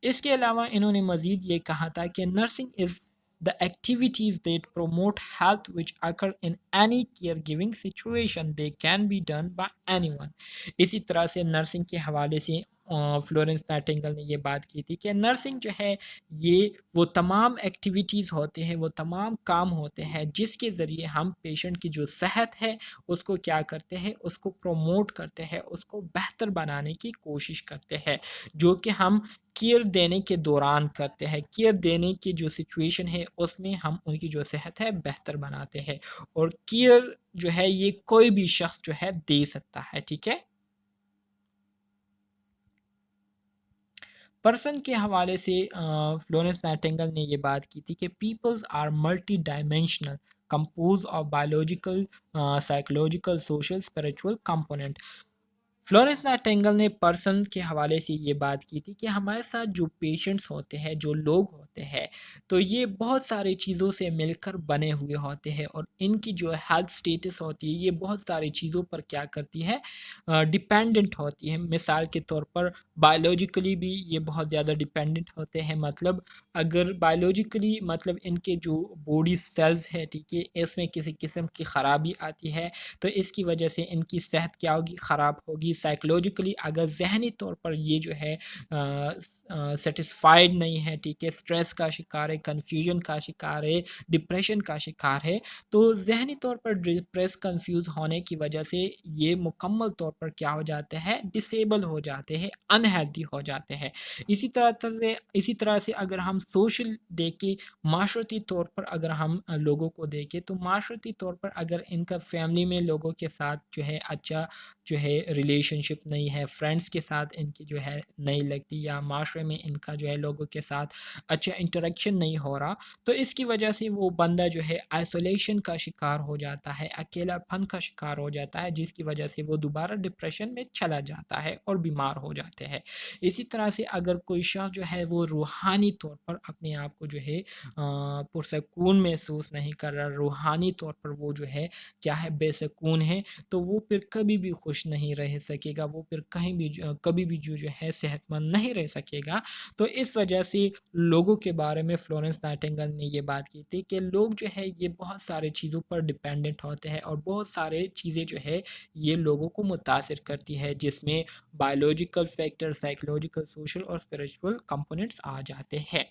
इसके अलावा इन्होंने मज़ीद ये कहा था कि nursing is the activities that promote health which occur in any caregiving situation they can be done by anyone। इसी तरह से नर्सिंग के हवाले से फ्लोरेंस नाइटिंगेल ने ये बात की थी कि नर्सिंग जो है ये वो तमाम एक्टिविटीज़ होते हैं, वो तमाम काम होते हैं जिसके ज़रिए हम पेशेंट की जो सेहत है उसको क्या करते हैं, उसको प्रमोट करते हैं, उसको बेहतर बनाने की कोशिश करते हैं, जो कि हम केयर देने के दौरान करते हैं। केयर देने की जो सिचुएशन है उसमें हम उनकी जो सेहत है बेहतर बनाते हैं, और केयर जो है ये कोई भी शख्स जो है दे सकता है, ठीक है। पर्सन के हवाले से फ्लोरेंस नाइटिंगेल ने ये बात की थी कि peoples are multi dimensional compose of biological, psychological, social, spiritual component. Florence Nightingale ने पर्सन के हवाले से ये बात की थी कि हमारे साथ जो पेशेंट्स होते हैं, जो लोग होते हैं, तो ये बहुत सारी चीज़ों से मिलकर बने हुए होते हैं, और इनकी जो हेल्थ स्टेटस होती है ये बहुत सारी चीज़ों पर क्या करती है, डिपेंडेंट होती है। मिसाल के तौर पर बायोलॉजिकली भी ये बहुत ज़्यादा डिपेंडेंट होते हैं, मतलब अगर बायोलॉजिकली मतलब इनके जो बॉडी सेल्स है, ठीक है, इसमें किसी किस्म की ख़राबी आती है तो इसकी वजह से इनकी सेहत क्या होगी, ख़राब होगी। साइकोलॉजिकली अगर ज़हनी तौर पर ये जो है सेटिस्फाइड नहीं है, ठीक है, स्ट्रेस का शिकार है, कन्फ्यूजन का शिकार है, डिप्रेशन का शिकार है, तो ज़हनी तौर पर डिप्रेस कन्फ्यूज़ होने की वजह से ये मुकम्मल तौर पर क्या हो जाते हैं, डिसेबल हो जाते हैं, अनहेल्दी हो जाते हैं। इसी तरह से अगर हम सोशल देखें, माशरती तौर पर अगर हम लोगों को देखें, तो माशरती तौर पर अगर इनका फैमिली में लोगों के साथ जो है अच्छा जो है रिलेशनशिप नहीं है, फ्रेंड्स के साथ इनकी जो है नहीं लगती, या माशरे में इनका जो है लोगों के साथ अच्छा इंटरेक्शन नहीं हो रहा, तो इसकी वजह से वो बंदा जो है आइसोलेशन का शिकार हो जाता है, अकेलापन का शिकार हो जाता है, जिसकी वजह से वो दोबारा डिप्रेशन में चला जाता है और बीमार हो जाते हैं। इसी तरह से अगर कोई शख्स जो है वो रूहानी तौर पर अपने आप को जो है पुरसकून महसूस नहीं कर रहा, रूहानी तौर पर वो जो है क्या है, बेसकून है, तो वो फिर कभी भी खुश नहीं रह सकेगा, वो फिर कभी भी जो है सेहतमंद नहीं रह सकेगा। तो इस वजह से लोगों के बारे में फ्लोरेंस नाइटिंगेल ने ये बात की थी कि लोग जो है ये बहुत सारे चीज़ों पर डिपेंडेंट होते हैं, और बहुत सारे चीज़ें जो है ये लोगों को मुतासिर करती है, जिसमें बायोलॉजिकल फैक्टर, साइकोलॉजिकल, सोशल और स्पिरिचुअल कंपोनेंट्स आ जाते हैं।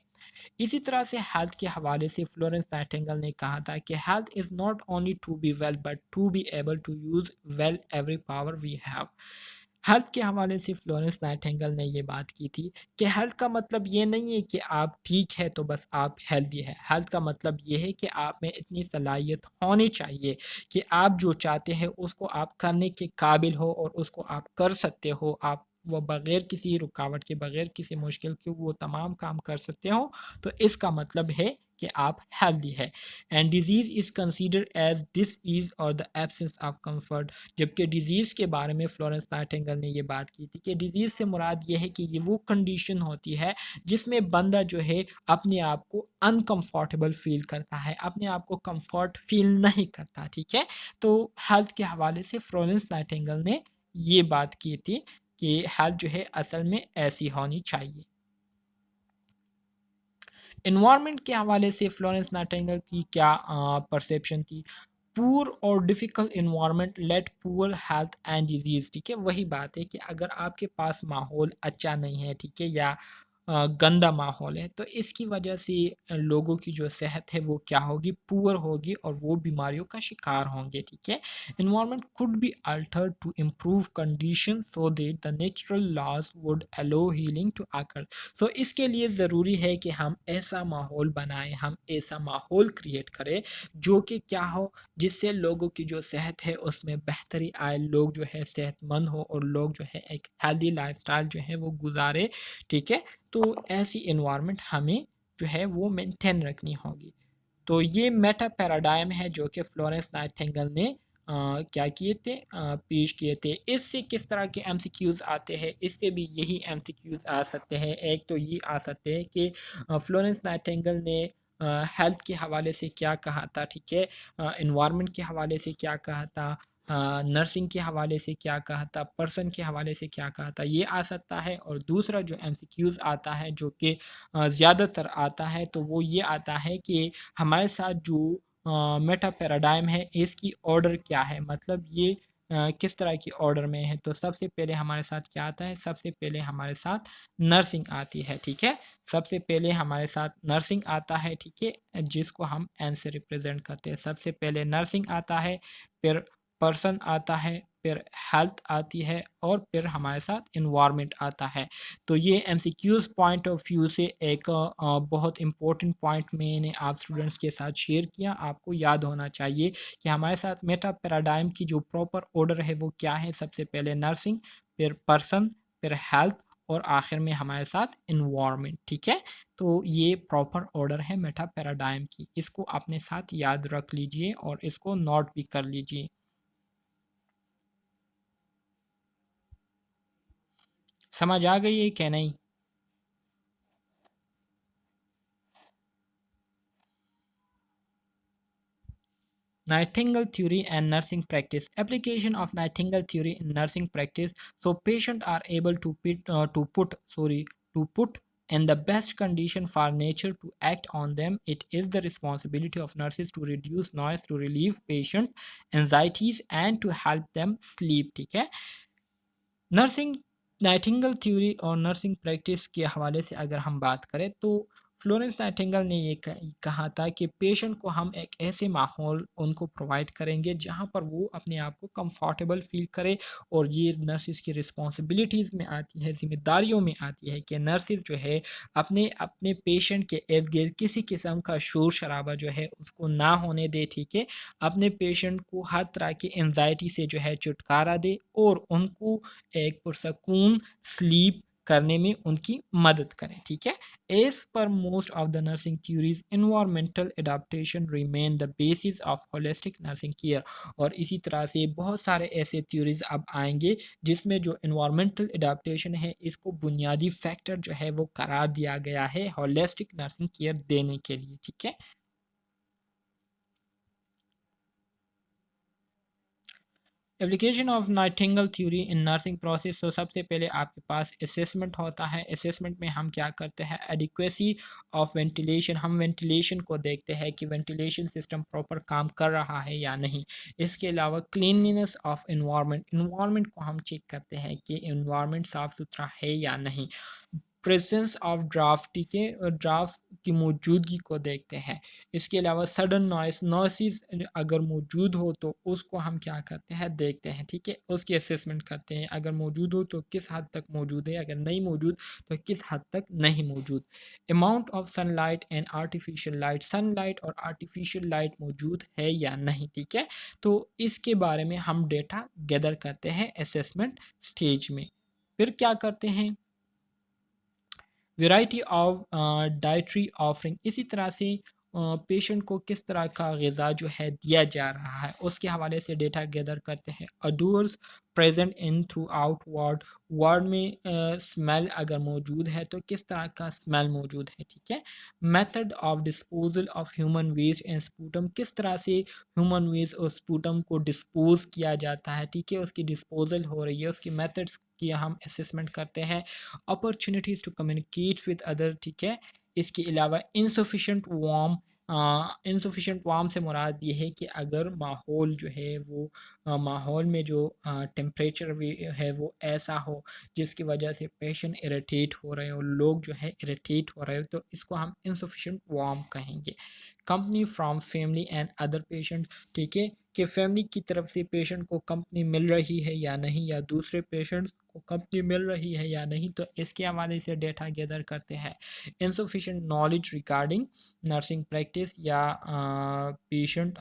इसी तरह से हेल्थ के हवाले से फ्लोरेंस नाइटिंगेल ने कहा था कि health is not only to be well but to be able to use well every power we have. Health के हवाले से फ्लोरेंस नाइटिंगेल ने ये बात की थी कि हेल्थ का मतलब ये नहीं है कि आप ठीक है तो बस आप हेल्दी है। हेल्थ का मतलब ये है कि आप में इतनी सलाहियत होनी चाहिए कि आप जो चाहते हैं उसको आप करने के काबिल हो, और उसको आप कर सकते हो, आप वो बगैर किसी रुकावट के, बगैर किसी मुश्किल के वो तमाम काम कर सकते हो, तो इसका मतलब है कि आप हेल्दी है। And disease is considered as disease और द एब्सेंस ऑफ कंफर्ट। जबकि डिज़ीज़ के बारे में फ्लोरेंस नाइटिंगेल ने ये बात की थी कि डिज़ीज़ से मुराद ये है कि ये वो कंडीशन होती है जिसमें बंदा जो है अपने आप को अनकंफर्टेबल फील करता है, अपने आप को कंफर्ट फील नहीं करता, ठीक है। तो हेल्थ के हवाले से फ्लोरेंस नाइटिंगेल ने ये बात की थी। कि हेल्थ जो है असल में ऐसी होनी चाहिए। इन्वायरमेंट के हवाले से फ्लोरेंस नाइटिंगेल की क्या परसेप्शन थी? पुअर और difficult environment led poor health and disease. ठीक है, वही बात है कि अगर आपके पास माहौल अच्छा नहीं है, ठीक है, या गंदा माहौल है, तो इसकी वजह से लोगों की जो सेहत है वो क्या होगी, पुअर होगी और वो बीमारियों का शिकार होंगे। ठीक है, environment could be altered to improve condition so that the natural laws would allow healing to occur. So इसके लिए ज़रूरी है कि हम ऐसा माहौल बनाएं, हम ऐसा माहौल क्रिएट करें जो कि क्या हो, जिससे लोगों की जो सेहत है उसमें बेहतरी आए, लोग जो है सेहतमंद हो और लोग जो है एक हेल्दी लाइफस्टाइल जो है वो गुजारे। ठीक है, तो ऐसी इन्वायरमेंट हमें जो है वो मेंटेन रखनी होगी। तो ये मेटा पैराडाइम है जो कि फ्लोरेंस नाइटिंगेल ने क्या किए थे, पेश किए थे। इससे किस तरह के एमसीक्यूज आते हैं, इससे भी यही एमसीक्यूज आ सकते हैं। एक तो ये आ सकते हैं कि फ्लोरेंस नाइटिंगेल ने हेल्थ के हवाले से क्या कहा था, ठीक है, इन्वायरमेंट के हवाले से क्या कहा था, नर्सिंग के हवाले से क्या कहा था, पर्सन के हवाले से क्या कहा था, ये आ सकता है। और दूसरा जो एमसीक्यूज आता है जो कि ज़्यादातर आता है, तो वो ये आता है कि हमारे साथ जो मेटा पैराडाइम है इसकी ऑर्डर क्या है, मतलब ये किस तरह की ऑर्डर में है। तो सबसे पहले हमारे साथ क्या आता है, सबसे पहले हमारे साथ नर्सिंग आती है। ठीक है, सबसे पहले हमारे साथ नर्सिंग आता है। ठीक है, जिसको हम एन से रिप्रेजेंट करते हैं। सबसे पहले नर्सिंग आता है, फिर पर्सन आता है, फिर हेल्थ आती है और फिर हमारे साथ इन्वायरमेंट आता है। तो ये एमसीक्यूज पॉइंट ऑफ व्यू से एक बहुत इंपॉर्टेंट पॉइंट मैंने आप स्टूडेंट्स के साथ शेयर किया। आपको याद होना चाहिए कि हमारे साथ मेटा पैराडाइम की जो प्रॉपर ऑर्डर है वो क्या है, सबसे पहले नर्सिंग, फिर पर्सन, फिर हेल्थ और आखिर में हमारे साथ इन्वायरमेंट। ठीक है, तो ये प्रॉपर ऑर्डर है मेटा पैराडाइम की, इसको अपने साथ याद रख लीजिए और इसको नोट भी कर लीजिए। समझ आ गई है क्या नहीं? Nightingale theory and nursing practice. Application of Nightingale theory in nursing practice. So patients are able to put in the best condition for nature to act on them. It is the responsibility of nurses to reduce noise, to relieve patient anxieties and to help them sleep. ठीक है, nursing Nightingale theory और nursing practice के हवाले से अगर हम बात करें तो फ्लोरेंस नाइटिंगेल ने ये कहा था कि पेशेंट को हम एक ऐसे माहौल उनको प्रोवाइड करेंगे जहां पर वो अपने आप को कंफर्टेबल फील करे। और ये नर्सिस की रिस्पॉन्सिबिलिटीज़ में आती है, जिम्मेदारियों में आती है कि नर्सिस जो है अपने अपने पेशेंट के इर्द गिर्द किसी किस्म का शोर शराबा जो है उसको ना होने दे। ठीक है, अपने पेशेंट को हर तरह की एंजाइटी से जो है छुटकारा दे और उनको एक पुरसकून स्लीप करने में उनकी मदद करें। ठीक है, as per most of the nursing theories environmental adaptation remain the basis of holistic nursing care. और इसी तरह से बहुत सारे ऐसे थ्योरीज अब आएंगे जिसमें जो इन्वायरमेंटल एडाप्टेशन है इसको बुनियादी फैक्टर जो है वो करार दिया गया है होलिस्टिक नर्सिंग केयर देने के लिए। ठीक है, application of Nightingale theory in nursing process. तो सबसे पहले आपके पास असेसमेंट होता है। असेसमेंट में हम क्या करते हैं, एडिक्वेसी ऑफ वेंटिलेशन, हम वेंटिलेशन को देखते हैं कि वेंटिलेशन सिस्टम प्रॉपर काम कर रहा है या नहीं। इसके अलावा क्लीनलीनेस ऑफ इन्वायरमेंट, इन्वायरमेंट को हम चेक करते हैं कि इन्वायरमेंट साफ़ सुथरा है या नहीं। प्रेजेंस ऑफ ड्राफ्ट, ठीक है, ड्राफ्ट की मौजूदगी को देखते हैं। इसके अलावा सडन नॉइसेस अगर मौजूद हो तो उसको हम क्या करते हैं, देखते हैं। ठीक है, उसकी असेसमेंट करते हैं, अगर मौजूद हो तो किस हद तक मौजूद है, अगर नहीं मौजूद तो किस हद तक नहीं मौजूद। Amount of sunlight and artificial light, sunlight और आर्टिफिशियल लाइट मौजूद है या नहीं। ठीक है, तो इसके बारे में हम डेटा गैदर करते हैं असेसमेंट स्टेज में। फिर क्या करते हैं, वेराइटी ऑफ डाइटरी ऑफरिंग, इसी तरह से पेशेंट को किस तरह का ग़िज़ा जो है दिया जा रहा है उसके हवाले से डेटा गैदर करते हैं। Adores present in through out ward, ward में स्मेल अगर मौजूद है तो किस तरह का स्मेल मौजूद है, ठीक है। Method of disposal of human waste and sputum, किस तरह से ह्यूमन वेस्ट और स्पूटम को डिस्पोज किया जाता है, ठीक है, उसकी डिस्पोजल हो रही है, उसकी मेथड्स की हम असेसमेंट करते हैं। Opportunities to communicate with other, ठीक है। इसके अलावा इंसफिशेंट वार्म, इंसफिशेंट वार्म से मुराद ये है कि अगर माहौल जो है वो माहौल में जो टेम्परेचर भी है वो ऐसा हो जिसकी वजह से पेशेंट इरिटेट हो रहे हो, लोग जो है इरिटेट हो रहे हो, तो इसको हम इंसफिशेंट वार्म कहेंगे। Company from family and other patient, ठीक है, कि फैमिली की तरफ से पेशेंट को कंपनी मिल रही है या नहीं, या दूसरे पेशेंट को कंपनी मिल रही है या नहीं, तो इसके हवाले से डेटा गैदर करते हैं। insufficient knowledge regarding nursing practice या पेशेंट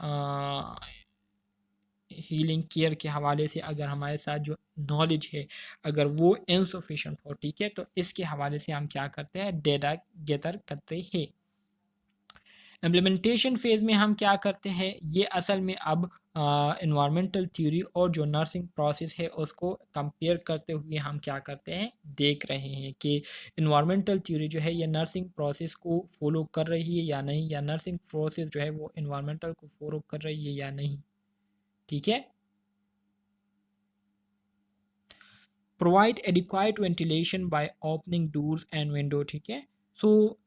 हीलिंग केयर के हवाले से अगर हमारे साथ जो नॉलेज है अगर वो इनसफिशेंट हो, ठीक है, तो इसके हवाले से हम क्या करते हैं, डेटा गैदर करते हैं। इम्प्लीमेंटेशन फेज़ में हम क्या करते हैं, ये असल में अब इन्वायरमेंटल थ्योरी और जो नर्सिंग प्रोसेस है उसको कंपेयर करते हुए हम क्या करते हैं, देख रहे हैं कि इन्वायरमेंटल थ्योरी जो है ये नर्सिंग प्रोसेस को फॉलो कर रही है या नहीं, या नर्सिंग प्रोसेस जो है वो इन्वायरमेंटल को फॉलो कर रही है या नहीं, ठीक है। Provide adequate ventilation by opening doors and window, ठीक है। सो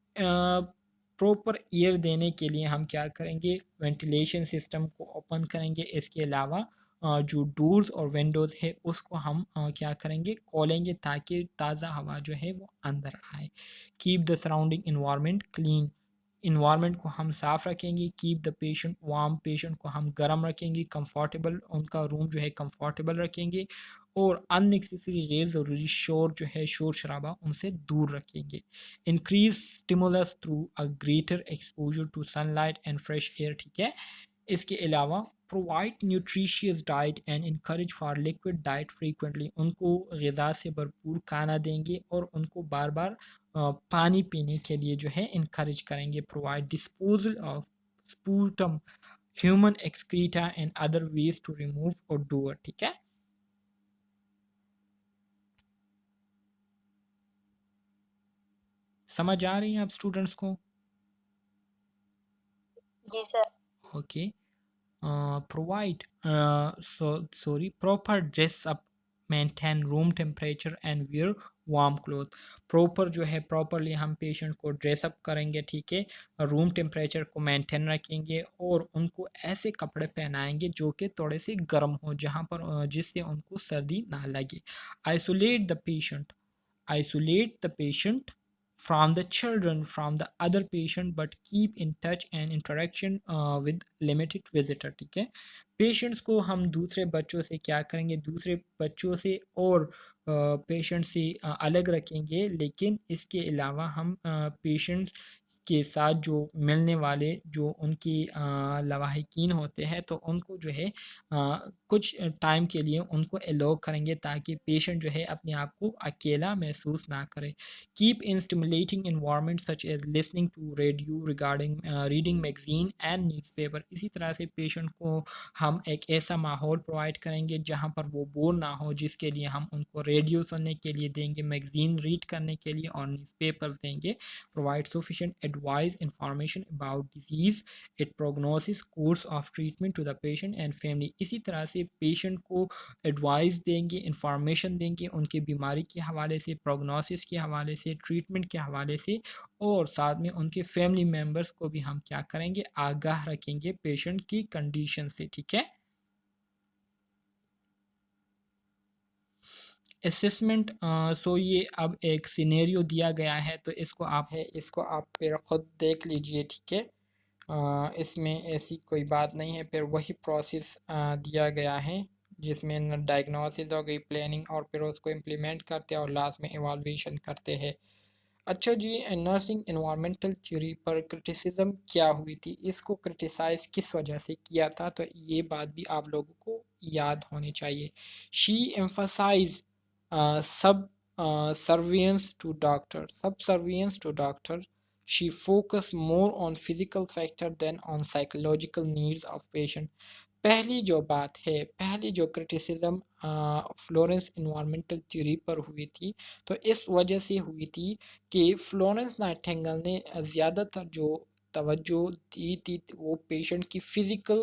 प्रॉपर एयर देने के लिए हम क्या करेंगे, वेंटिलेशन सिस्टम को ओपन करेंगे। इसके अलावा जो डोर्स और विंडोज़ है उसको हम क्या करेंगे, खोलेंगे ताकि ताज़ा हवा जो है वो अंदर आए। Keep the surrounding environment clean, environment को हम साफ़ रखेंगे। Keep the patient warm, patient को हम गर्म रखेंगे। कंफर्टेबल, उनका रूम जो है कंफर्टेबल रखेंगे। और अननेसेसरी गैर ज़रूरी शोर जो है, शोर शराबा, उनसे दूर रखेंगे। Increase stimulus through a greater exposure to sunlight and fresh air, ठीक है। इसके अलावा provide nutritious diet and encourage for liquid diet frequently, उनको ग़िज़ा से भरपूर खाना देंगे और उनको बार बार पानी पीने के लिए जो है इनकरेज करेंगे। Provide disposal of sputum, human excreta and other ways to remove odour, ठीक है। समझ आ रही है आप स्टूडेंट्स को? जी sir. Okay. Provide proper dress up, maintain room temperature and wear warm cloth. Proper जो है, प्रॉपरली हम पेशेंट को ड्रेसअप करेंगे, ठीक है, रूम टेम्परेचर को मेंटेन रखेंगे और उनको ऐसे कपड़े पहनाएंगे जो कि थोड़े से गर्म हो, जहाँ पर जिससे उनको सर्दी ना लगे। Isolate the patient, isolate the patient from the children from the other patient but keep in touch and interaction with limited visitor, ठीक है। पेशेंट्स को हम दूसरे बच्चों से क्या करेंगे, दूसरे बच्चों से और पेशेंट से अलग रखेंगे, लेकिन इसके अलावा हम पेशेंट के साथ जो मिलने वाले जो उनकी लवाहिकीन होते हैं तो उनको जो है कुछ टाइम के लिए उनको अलो करेंगे ताकि पेशेंट जो है अपने आप को अकेला महसूस ना करे। Keep in stimulating environment such as listening to radio, regarding reading magazine and newspaper. इसी तरह से पेशेंट को हम एक ऐसा माहौल प्रोवाइड करेंगे जहाँ पर वो बोर ना हो, जिसके लिए हम उनको रेडियो सुनने के लिए देंगे, मैगजीन रीड करने के लिए और न्यूज़पेपर्स देंगे। Provide sufficient advice information about disease, it prognosis, course of treatment to the patient and family. इसी तरह से पेशेंट को एडवाइस देंगे, इंफॉर्मेशन देंगे उनकी बीमारी के हवाले से, प्रोग्नोसिस के हवाले से, ट्रीटमेंट के हवाले से, और साथ में उनके फैमिली मेम्बर्स को भी हम क्या करेंगे, आगाह रखेंगे पेशेंट की कंडीशन से, ठीक है। असेसमेंट, सो ये अब एक सिनेरियो दिया गया है तो इसको आप फिर ख़ुद देख लीजिए, ठीक है। इसमें ऐसी कोई बात नहीं है, फिर वही प्रोसेस दिया गया है जिसमें डायग्नोसिस हो गई, प्लानिंग, और फिर उसको इम्प्लीमेंट करते हैं और लास्ट में इवाल्वेशन करते हैं। अच्छा जी, नर्सिंग इन्वायरमेंटल थ्योरी पर क्रिटिसिज्म क्या हुई थी, इसको क्रिटिसाइज़ किस वजह से किया था, तो ये बात भी आप लोगों को याद होनी चाहिए। शी एम्फसाइज सब सर्वियंस to doctor, subservience to doctor, she focus more on physical factor than on psychological needs of patient. पहली जो बात है, पहली जो क्रिटिसिज्म फ्लोरेंस इन्वायरमेंटल थ्योरी पर हुई थी, तो इस वजह से हुई थी कि फ्लोरेंस नाइटिंगेल ने ज़्यादातर जो तवज्जो दी थी वो पेशेंट की फ़िज़िकल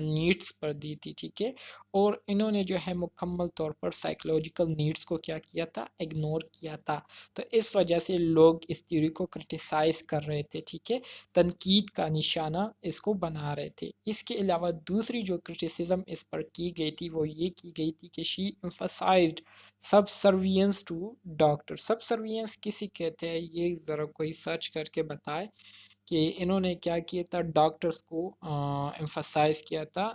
नीड्स पर दी थी, ठीक है। और इन्होंने जो है मुकम्मल तौर पर साइकोलॉजिकल नीड्स को क्या किया था, इग्नोर किया था। तो इस वजह से लोग इस थ्योरी को क्रिटिसाइज़ कर रहे थे, ठीक है, तनकीद का निशाना इसको बना रहे थे। इसके अलावा दूसरी जो क्रिटिसिज्म इस पर की गई थी वो ये की गई थी कि शी एम्फसाइज्ड सबसर्वियंस टू डॉक्टर। सबसर्वियंस किसी कहते हैं, ये ज़रा कोई सर्च करके बताए कि इन्होंने क्या किया था, डॉक्टर्स को एम्फसाइज किया था।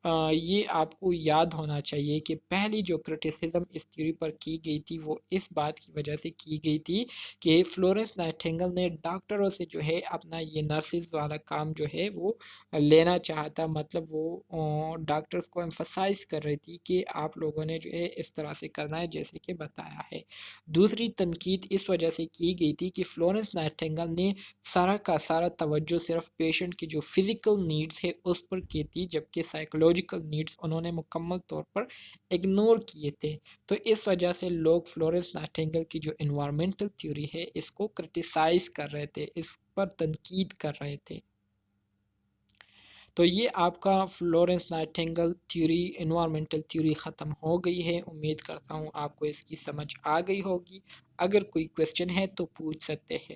ये आपको याद होना चाहिए कि पहली जो क्रिटिसिज्म इस थ्योरी पर की गई थी वो इस बात की वजह से की गई थी कि फ्लोरेंस नाइटिंगेल ने डॉक्टरों से जो है अपना ये नर्सिस वाला काम जो है वो लेना चाहता, मतलब वो डॉक्टर्स को एम्फसाइज कर रही थी कि आप लोगों ने जो है इस तरह से करना है जैसे कि बताया है। दूसरी तनकीद इस वजह से की गई थी कि फ्लोरेंस नाइटिंगेल ने सारा का सारा तवज्जो सिर्फ पेशेंट की जो फिज़िकल नीड्स है उस पर की थी, जबकि साइकोलॉजिकल नीड्स उन्होंने मुकम्मल तौर पर इग्नोर किए थे। तो इस वजह से लोग फ्लोरेंस नाइटिंगेल की जो इन्वायरमेंटल थ्योरी है इसको क्रिटिसाइज़ कर रहे थे, इस पर तनकीद कर रहे थे। तो ये आपका Florence Nightingale theory, environmental theory ख़त्म हो गई है। उम्मीद करता हूँ आपको इसकी समझ आ गई होगी। अगर कोई क्वेश्चन है तो पूछ सकते हैं।